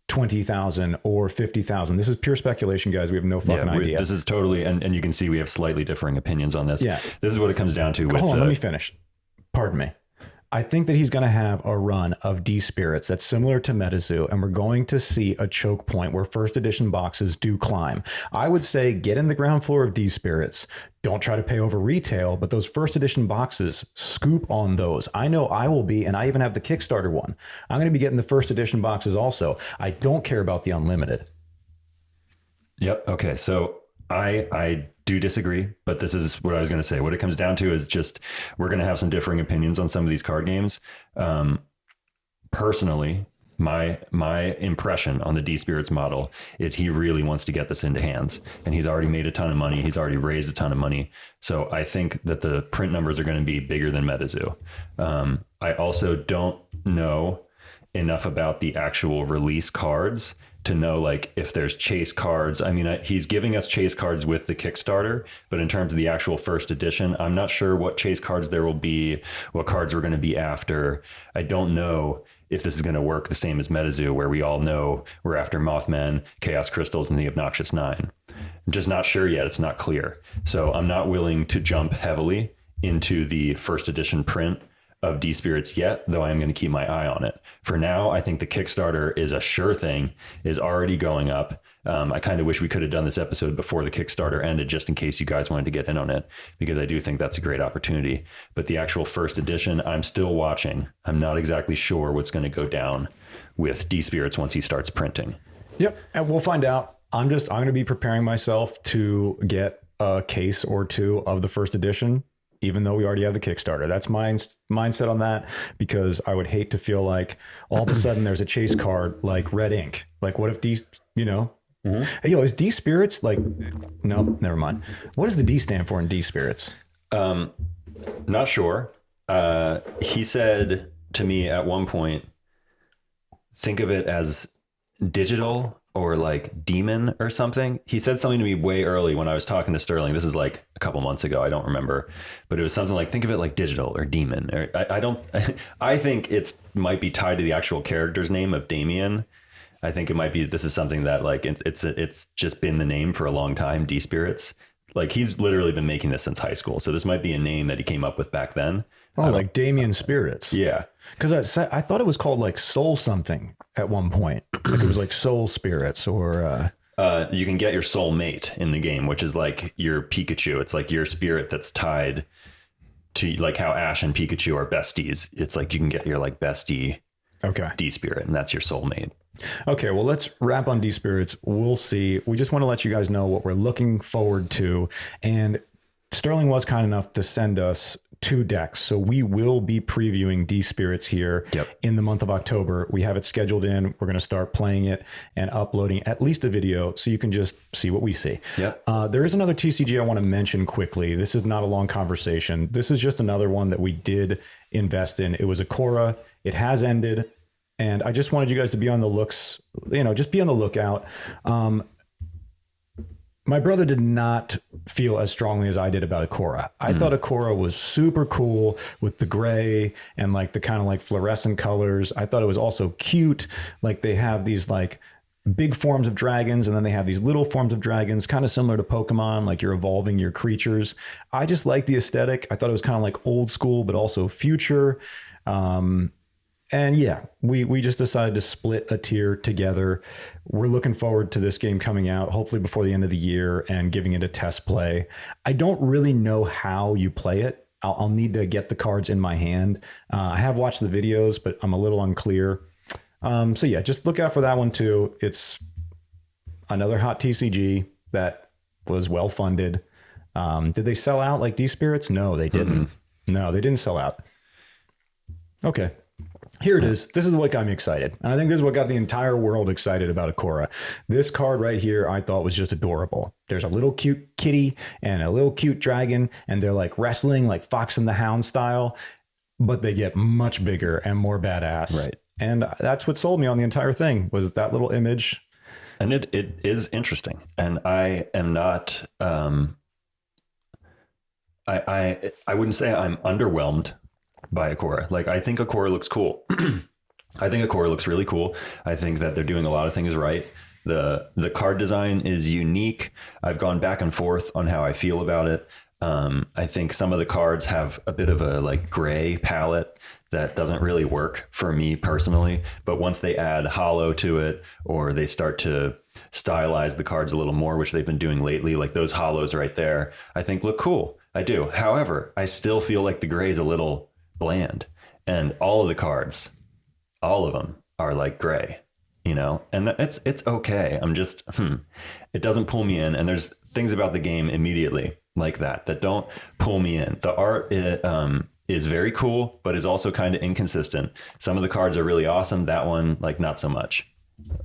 20,000 or 50,000. This is pure speculation, guys. We have no fucking idea. This is totally, and you can see we have slightly differing opinions on this. Yeah. This is what it comes down to. Hold on, let me finish. Pardon me. I think that he's going to have a run of D-Spirits that's similar to MetaZoo, and we're going to see a choke point where first edition boxes do climb. I would say get in the ground floor of D-Spirits. Don't try to pay over retail, but those first edition boxes, scoop on those. I know I will be, and I even have the Kickstarter one. I'm going to be getting the first edition boxes also. I don't care about the unlimited. Yep. Okay. So I do disagree, but this is what I was going to say. What it comes down to is just we're going to have some differing opinions on some of these card games. Personally, my impression on the D-Spirits model is he really wants to get this into hands, and he's already made a ton of money. He's already raised a ton of money. So I think that the print numbers are going to be bigger than MetaZoo. I also don't know enough about the actual release cards to know like if there's chase cards. I mean, he's giving us chase cards with the Kickstarter, but in terms of the actual first edition, I'm not sure what chase cards there will be, what cards we're going to be after. I don't know if this is going to work the same as MetaZoo, where we all know we're after Mothmen, Chaos Crystals, and the Obnoxious Nine. I'm just not sure yet. It's not clear. So I'm not willing to jump heavily into the first edition print of D-Spirits yet, though I'm going to keep my eye on it. For now, I think the Kickstarter is a sure thing, is already going up. I kind of wish we could have done this episode before the Kickstarter ended, just in case you guys wanted to get in on it, because I do think that's a great opportunity. But the actual first edition, I'm still watching. I'm not exactly sure what's going to go down with D-Spirits once he starts printing. Yep. And we'll find out. I'm going to be preparing myself to get a case or two of the first edition, even though we already have the Kickstarter. That's my mindset on that, because I would hate to feel like all of a sudden there's a chase card like red ink. Like what if D, Hey, is D-Spirits like, no, never mind. What does the D stand for in D-Spirits? Not sure. He said to me at one point, think of it as digital or like demon or something. He said something to me way early when I was talking to Sterling. This is like a couple months ago. I don't remember, but it was something like, think of it like digital or demon. Or I don't. I think it's might be tied to the actual character's name of Damien. I think it might be. This is something that like it's just been the name for a long time. D-Spirits. Like he's literally been making this since high school. So this might be a name that he came up with back then. Oh, like Damien Spirits. Yeah. Because I thought it was called like Soul something at one point. Like it was like Soul Spirits or... you can get your soul mate in the game, which is like your Pikachu. It's like your spirit that's tied to like how Ash and Pikachu are besties. It's like you can get your like bestie D-Spirit, and that's your soulmate. Okay, well, let's wrap on D-Spirits. We'll see. We just want to let you guys know what we're looking forward to. And Sterling was kind enough to send us 2 decks. So we will be previewing D-Spirits here in the month of October. We have it scheduled in. We're going to start playing it and uploading at least a video so you can just see what we see. There is another TCG I want to mention quickly. This is not a long conversation. This is just another one that we did invest in. It was Akora. It has ended. And I just wanted you guys to be on the looks, just be on the lookout. My brother did not feel as strongly as I did about Akora. I thought Akora was super cool with the gray and like the kind of like fluorescent colors. I thought it was also cute. Like they have these like big forms of dragons and then they have these little forms of dragons, kind of similar to Pokemon, like you're evolving your creatures. I just like the aesthetic. I thought it was kind of like old school, but also future. And yeah, we just decided to split a tier together. We're looking forward to this game coming out, hopefully before the end of the year, and giving it a test play. I don't really know how you play it. I'll need to get the cards in my hand. I have watched the videos, but I'm a little unclear. So yeah, just look out for that one too. It's another hot TCG that was well funded. Did they sell out like D-Spirits? No, they didn't. No, they didn't sell out. Okay. Here it is. This is what got me excited. And I think this is what got the entire world excited about Akora. This card right here, I thought was just adorable. There's a little cute kitty and a little cute dragon, and they're like wrestling like Fox and the Hound style, but they get much bigger and more badass. Right. And that's what sold me on the entire thing was that little image. And it is interesting. And I am not, I wouldn't say I'm underwhelmed by Akora. Like I think Akora looks cool. I think Akora looks really cool. I think that they're doing a lot of things right. The card design is unique. I've gone back and forth on how I feel about it. I think some of the cards have a bit of a like gray palette that doesn't really work for me personally. But once they add holo to it, or they start to stylize the cards a little more, which they've been doing lately, like those holos right there, I think look cool. I do. However, I still feel like the gray is a little bland, and all of the cards, all of them are like gray, and it's okay. I'm just, it doesn't pull me in. And there's things about the game immediately like that don't pull me in. The art is very cool, but is also kind of inconsistent. Some of the cards are really awesome. That one, like not so much.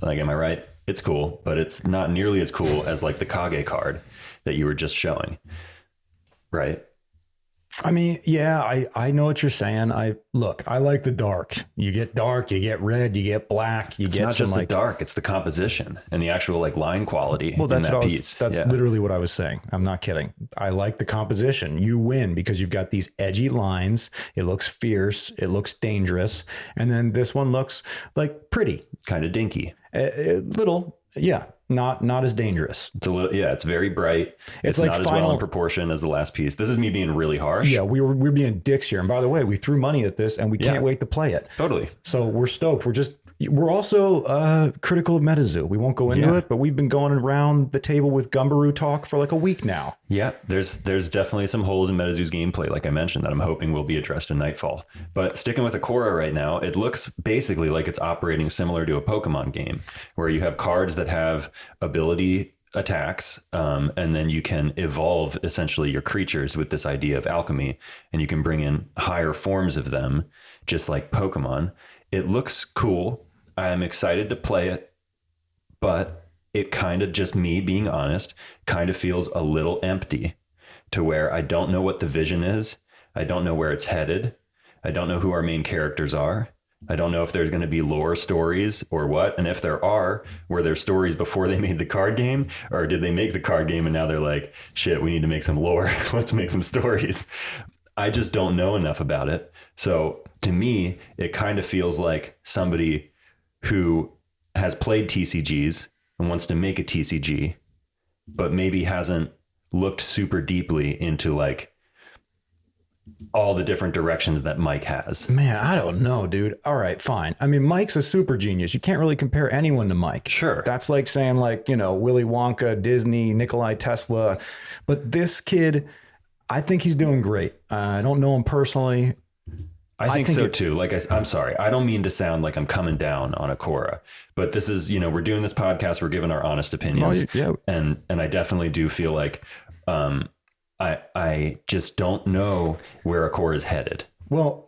Like, am I right? It's cool, but it's not nearly as cool as like the Kage card that you were just showing. Right. I mean, yeah, I know what you're saying. I like the dark. You get dark, you get red, you get black, It's not just the dark, it's the composition and the actual like line quality in that piece. That's literally what I was saying. I'm not kidding. I like the composition. You win because you've got these edgy lines. It looks fierce. It looks dangerous. And then this one looks like pretty. Kind of dinky. A little, yeah. Not as dangerous. It's a little, it's very bright. It's like not as well in proportion as the last piece. This is me being really harsh. Yeah, we're being dicks here. And by the way, we threw money at this and we can't wait to play it. Totally. So we're stoked. We're also critical of MetaZoo. We won't go into it, but we've been going around the table with Gumbaroo talk for like a week now. Yeah, there's definitely some holes in MetaZoo's gameplay, like I mentioned, that I'm hoping will be addressed in Nightfall. But sticking with Akora right now, it looks basically like it's operating similar to a Pokemon game, where you have cards that have ability attacks, and then you can evolve essentially your creatures with this idea of alchemy, and you can bring in higher forms of them, just like Pokemon. It looks cool. I'm excited to play it, but it kind of, just me being honest, kind of feels a little empty, to where I don't know what the vision is. I don't know where it's headed. I don't know who our main characters are. I don't know if there's going to be lore stories or what. And if there are, were there stories before they made the card game, or did they make the card game and now they're like, shit, we need to make some lore. Let's make some stories. I just don't know enough about it. So to me, it kind of feels like somebody who has played TCGs and wants to make a TCG, but maybe hasn't looked super deeply into like all the different directions that Mike has. Man, I don't know, dude. All right, fine. I mean, Mike's a super genius. You can't really compare anyone to Mike. Sure. That's like saying like, you know, Willy Wonka, Disney, Nikolai Tesla. But this kid, I think he's doing great. I don't know him personally. I think so too. Like I'm sorry. I don't mean to sound like I'm coming down on Akora, but this is, you know, we're doing this podcast. We're giving our honest opinions. Yeah. And I definitely do feel like, I just don't know where Akora is headed. Well,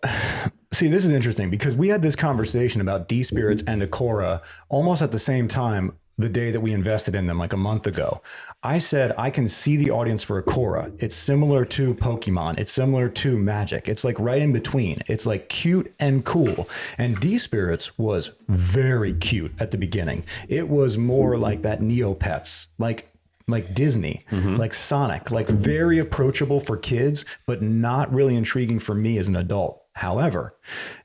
see, this is interesting because we had this conversation about D-Spirits and Akora almost at the same time the day that we invested in them, like a month ago. I said, I can see the audience for Akora. It's similar to Pokemon. It's similar to Magic. It's like right in between. It's like cute and cool. And D-Spirits was very cute at the beginning. It was more like that Neopets, like Disney, like Sonic, like very approachable for kids, but not really intriguing for me as an adult. However,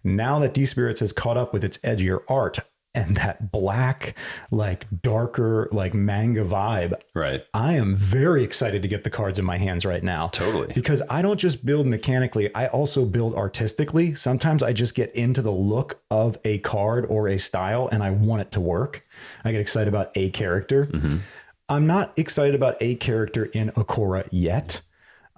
now that D-Spirits has caught up with its edgier art and that black, like darker, like manga vibe, right? I am very excited to get the cards in my hands right now. Totally. Because I don't just build mechanically, I also build artistically. Sometimes I just get into the look of a card or a style and I want it to work. I get excited about a character. I'm not excited about a character in Akora yet.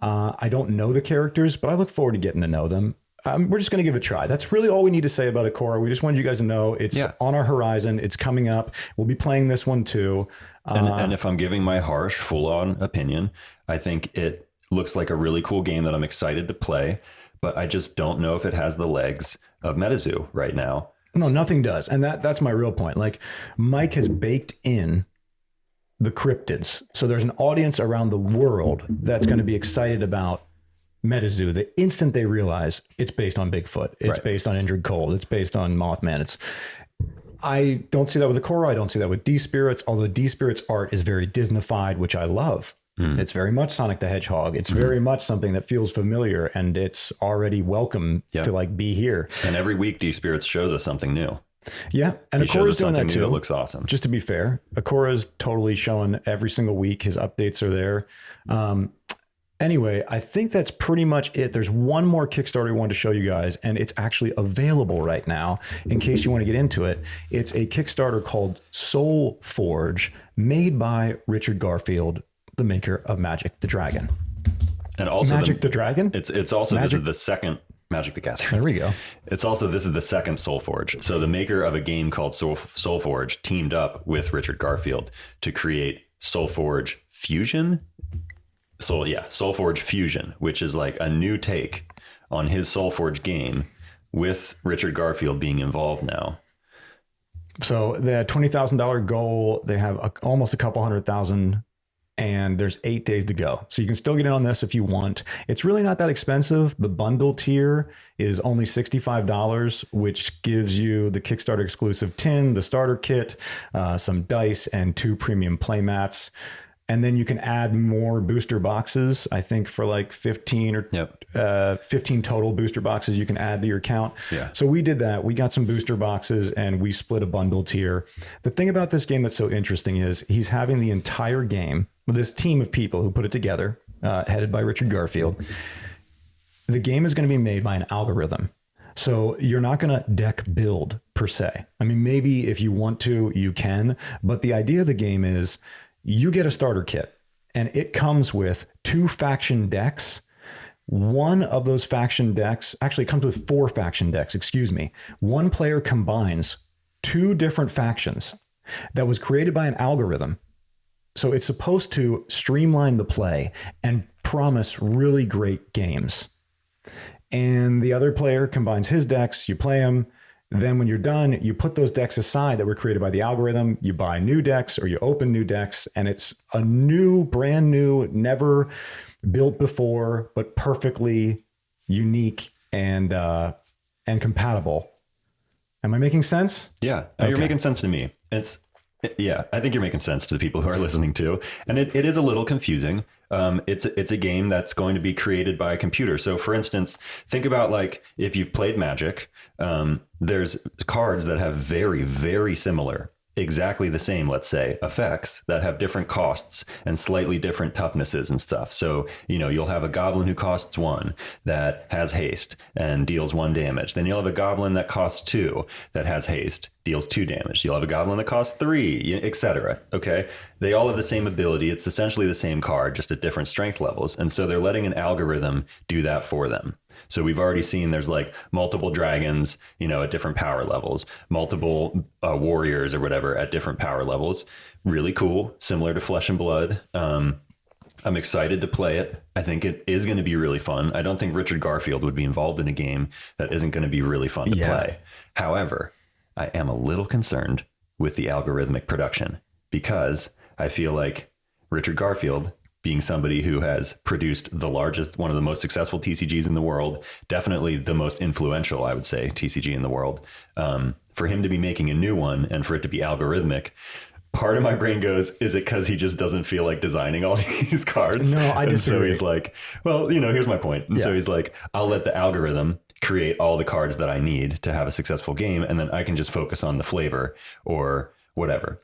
I don't know the characters, but I look forward to getting to know them. We're just going to give it a try. That's really all we need to say about Akora. We just wanted you guys to know it's on our horizon. It's coming up. We'll be playing this one too. And if I'm giving my harsh, full-on opinion, I think it looks like a really cool game that I'm excited to play, but I just don't know if it has the legs of MetaZoo right now. No, nothing does. And that's my real point. Like Mike has baked in the cryptids. So there's an audience around the world that's going to be excited about MetaZoo the instant they realize it's based on Bigfoot. It's based on Indrid Cold. It's based on Mothman. I don't see that with Akora. I don't see that with D-Spirits, although D-Spirits art is very Disneyfied, which I love. It's very much Sonic the Hedgehog. It's very much something that feels familiar and it's already welcome to like be here. And every week D-Spirits shows us something new. Yeah, and Akora's doing that too. That looks awesome. Just to be fair, Akora's totally showing every single week. His updates are there. Anyway, I think that's pretty much it. There's one more Kickstarter I wanted to show you guys, and it's actually available right now in case you want to get into it. It's a Kickstarter called SolForge, made by Richard Garfield, the maker of Magic the Dragon. And also Magic the Dragon? It's also Magic? This is the second Magic the Gathering. There we go. It's also, this is the second SolForge. So the maker of a game called SolForge teamed up with Richard Garfield to create SolForge Fusion. SolForge Fusion, which is like a new take on his SolForge game with Richard Garfield being involved now. So the $20,000 goal, they have almost a couple 100,000 and there's 8 days to go. So you can still get in on this if you want. It's really not that expensive. The bundle tier is only $65, which gives you the Kickstarter exclusive tin, the starter kit, some dice, and 2 premium playmats. And then you can add more booster boxes, I think for like 15 or 15 total booster boxes you can add to your account. Yeah. So we did that. We got some booster boxes and we split a bundle tier. The thing about this game that's so interesting is he's having the entire game with this team of people who put it together, headed by Richard Garfield. The game is going to be made by an algorithm. So you're not going to deck build per se. I mean, maybe if you want to, you can. But the idea of the game is you get a starter kit and it comes with 2 faction decks. One of those faction decks actually comes with 4 faction decks, excuse me. One player combines 2 different factions that was created by an algorithm. So it's supposed to streamline the play and promise really great games. And the other player combines his decks, you play them. Then when you're done, you put those decks aside that were created by the algorithm, you buy new decks or you open new decks, and it's a new, brand new, never built before, but perfectly unique and compatible Am I making sense? Yeah, you're making sense to me. Yeah, I think you're making sense to the people who are listening too. And it is a little confusing. It's a game that's going to be created by a computer. So for instance, think about like if you've played Magic, there's cards that have very, very similar, exactly the same, let's say, effects that have different costs and slightly different toughnesses and stuff. So, you'll have a goblin who costs 1 that has haste and deals 1 damage. Then you'll have a goblin that costs 2 that has haste, deals 2 damage. You'll have a goblin that costs 3, etc. Okay. They all have the same ability. It's essentially the same card, just at different strength levels. And so they're letting an algorithm do that for them. So we've already seen there's like multiple dragons, at different power levels, multiple warriors or whatever at different power levels. Really cool, similar to Flesh and Blood. I'm excited to play it. I think it is going to be really fun. I don't think Richard Garfield would be involved in a game that isn't going to be really fun to play. However, I am a little concerned with the algorithmic production because I feel like Richard Garfield, being somebody who has produced the largest, one of the most successful TCGs in the world, definitely the most influential, I would say, TCG in the world, for him to be making a new one and for it to be algorithmic, part of my brain goes, is it because he just doesn't feel like designing all these cards? No, I disagree. And so he's like, well, here's my point. And so he's like, I'll let the algorithm create all the cards that I need to have a successful game, and then I can just focus on the flavor or whatever.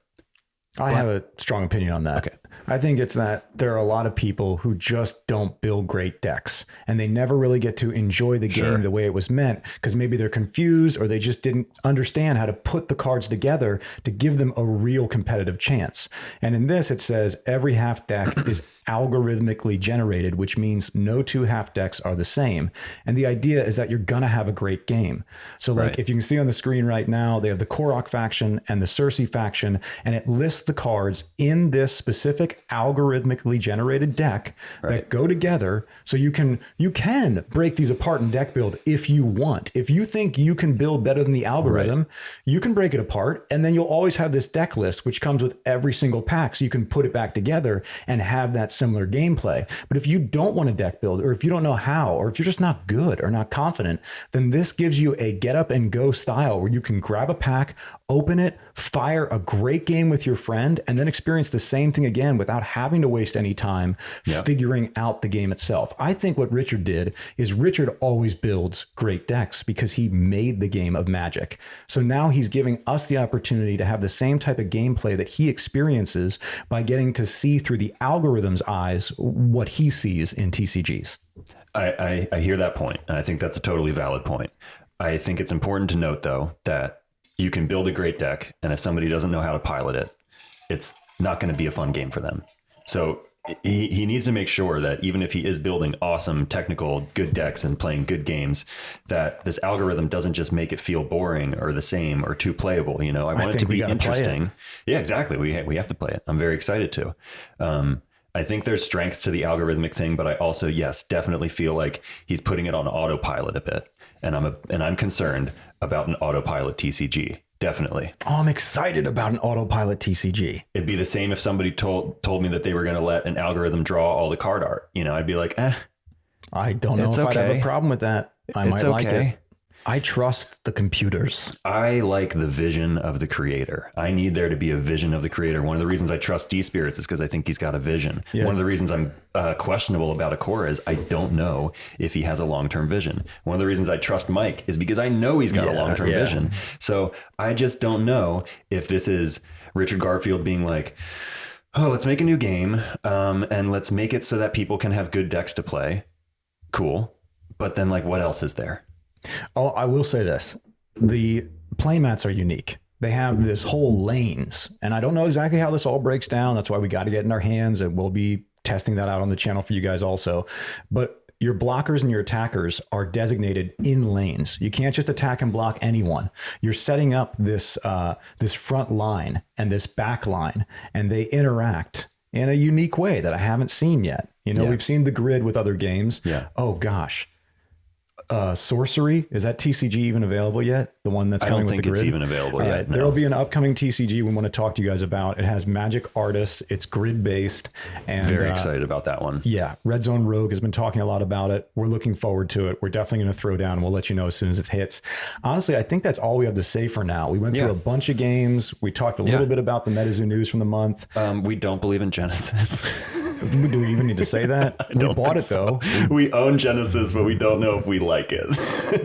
I have a strong opinion on that. Okay. I think it's that there are a lot of people who just don't build great decks and they never really get to enjoy the game the way it was meant because maybe they're confused or they just didn't understand how to put the cards together to give them a real competitive chance. And in this, it says every half deck is algorithmically generated, which means no 2 half decks are the same. And the idea is that you're going to have a great game. So like if you can see on the screen right now, they have the Korok faction and the Cersei faction, and it lists the cards in this specific algorithmically generated deck that go together. So you can break these apart in deck build if you want. If you think you can build better than the algorithm, you can break it apart, and then you'll always have this deck list which comes with every single pack, so you can put it back together and have that similar gameplay. But if you don't want to deck build, or if you don't know how, or if you're just not good or not confident, then this gives you a get up and go style where you can grab a pack, open it, fire a great game with your friend, and then experience the same thing again without having to waste any time figuring out the game itself. I think what Richard did is Richard always builds great decks because he made the game of Magic. So now he's giving us the opportunity to have the same type of gameplay that he experiences by getting to see through the algorithm's eyes what he sees in TCGs. I hear that point, and I think that's a totally valid point. I think it's important to note, though, that you can build a great deck, and if somebody doesn't know how to pilot it, it's not going to be a fun game for them. So he needs to make sure that even if he is building awesome technical good decks and playing good games, that this algorithm doesn't just make it feel boring or the same or too playable. I want it to be interesting. Yeah, exactly. We have to play it. I'm very excited to. I think there's strength to the algorithmic thing, but I also, yes, definitely feel like he's putting it on autopilot a bit. And I'm concerned about an autopilot TCG. Definitely. Oh, I'm excited about an autopilot TCG. It'd be the same if somebody told me that they were going to let an algorithm draw all the card art. I'd be like, I don't know if I'd have a problem with that. I might like it. I trust the computers. I like the vision of the creator. I need there to be a vision of the creator. One of the reasons I trust D-Spirits is because I think he's got a vision. Yeah. One of the reasons I'm questionable about Akora is I don't know if he has a long-term vision. One of the reasons I trust Mike is because I know he's got a long-term vision. So I just don't know if this is Richard Garfield being like, oh, let's make a new game and let's make it so that people can have good decks to play. Cool. But then what else is there? Oh, I will say this. The playmats are unique. They have this whole lanes, and I don't know exactly how this all breaks down. That's why we got to get in our hands, and we'll be testing that out on the channel for you guys also. But your blockers and your attackers are designated in lanes. You can't just attack and block anyone. You're setting up this front line and this back line, and they interact in a unique way that I haven't seen yet. We've seen the grid with other games. Yeah. Oh gosh. Sorcery. Is that TCG even available yet? The one that's coming with the grid? I don't think it's even available yet. No. There will be an upcoming TCG we want to talk to you guys about. It has magic artists. It's grid based. And very excited about that one. Yeah. Red Zone Rogue has been talking a lot about it. We're looking forward to it. We're definitely going to throw down. We'll let you know as soon as it hits. Honestly, I think that's all we have to say for now. We went through a bunch of games. We talked a little bit about the MetaZoo news from the month. We don't believe in Genesis. Do we even need to say that? We bought it though. We own Genesis, but we don't know if we like it.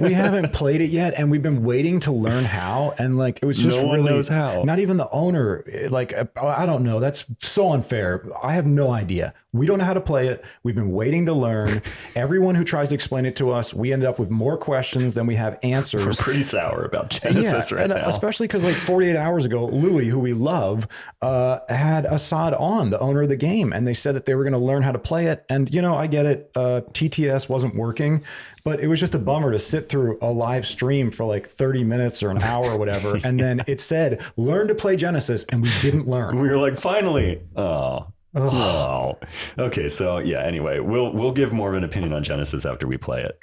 We haven't played it yet, and we've been waiting to learn how. And like, it was just no one really knows how. Not even the owner. Like, I don't know. That's so unfair. I have no idea. We don't know how to play it. We've been waiting to learn. Everyone who tries to explain it to us, we end up with more questions than we have answers. We're pretty sour about Genesis right now. Especially because like 48 hours ago, Louis, who we love, had Assad on, the owner of the game, and they said that they were going to learn how to play it. And, you know, I get it. TTS wasn't working, but it was just a bummer to sit through a live stream for like 30 minutes or an hour or whatever. And then it said, learn to play Genesis. And we didn't learn. We were like, finally. Oh. Okay. So yeah, anyway, we'll give more of an opinion on Genesis after we play it.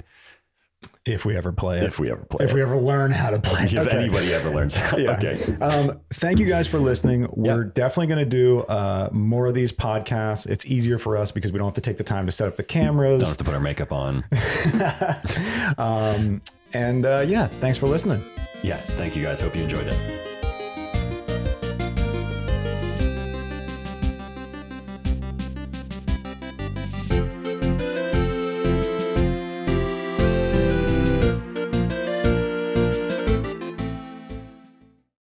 If we ever play it. If we ever learn how to play it. If anybody ever learns how. Yeah. Okay. Thank you guys for listening. We're definitely going to do more of these podcasts. It's easier for us because we don't have to take the time to set up the cameras. Don't have to put our makeup on. Thanks for listening. Yeah. Thank you guys. Hope you enjoyed it.